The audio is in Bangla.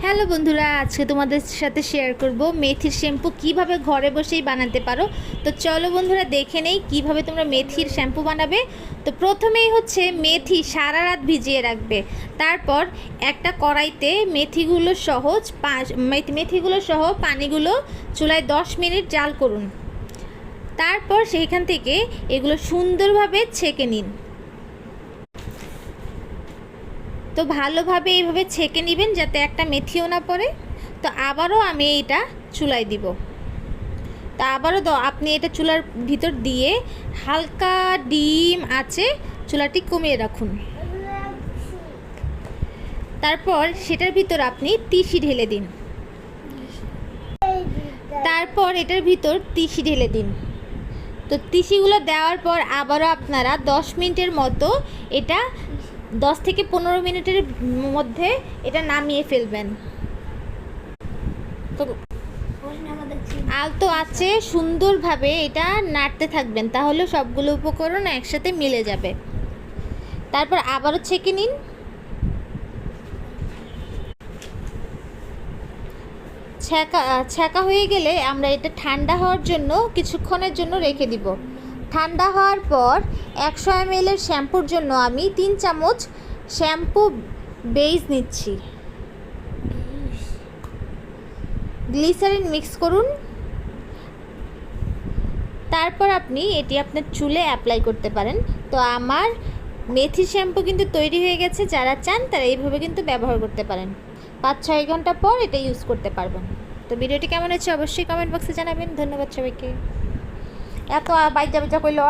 হ্যালো বন্ধুরা, আজকে তোমাদের সাথে শেয়ার করব মেথির শ্যাম্পু কিভাবে ঘরে বসেই বানাতে পারো। তো চলো বন্ধুরা, দেখে নেই কিভাবে তোমরা মেথির শ্যাম্পু বানাবে। তো প্রথমেই হচ্ছে মেথি সারা রাত ভিজিয়ে রাখবে। তারপর একটা কড়াইতে মেথিগুলো সহ পানিগুলো চুলায় 10 মিনিট জাল করুন। তারপর সেইখান থেকে এগুলো সুন্দরভাবে ছেঁকে নিন। তো ভালোভাবে এইভাবে ছেঁকে নেবেন যাতে একটা মেথিও না পড়ে। তো আবারও আমি এইটা চুলায় দিব। তো আবারও আপনি এটা চুলার ভিতর দিয়ে হালকা ডিম আঁচে চুলাটি কমিয়ে রাখুন। তারপর সেটার ভিতর আপনি তিসি ঢেলে দিন। তো তিসিগুলো দেওয়ার পর আবারও আপনারা 10 মিনিটের মতো এটা 10 থেকে 15 মিনিটের মধ্যে এটা নামিয়ে ফেলবেন। তো আলতো আছে সুন্দরভাবে এটা নাড়তে থাকবেন, তাহলে সবগুলো উপকরণ একসাথে মিলে যাবে। তারপর আবারও ছেঁকে নিন। ছেঁকা হয়ে গেলে আমরা এটা ঠান্ডা হওয়ার জন্য কিছুক্ষণের জন্য রেখে দিব। ঠান্ডা হওয়ার পর 100 ml এর শ্যাম্পুর জন্য আমি 3 চামচ শ্যাম্পু বেস নিচ্ছি। গ্লিসারিন মিক্স করুন। তারপর আপনি এটি আপনার চুলে অ্যাপ্লাই করতে পারেন। তো আমার মেথি শ্যাম্পু কিন্তু তৈরি হয়ে গেছে। যারা চান তারা এইভাবে কিন্তু ব্যবহার করতে পারেন। 5-6 ঘন্টা পর এটা ইউজ করতে পারবেন। তো ভিডিওটি কেমন হচ্ছে অবশ্যই কমেন্ট বক্সে জানাবেন। ধন্যবাদ সবাইকে। এত বাইজা বাইজা কইলো।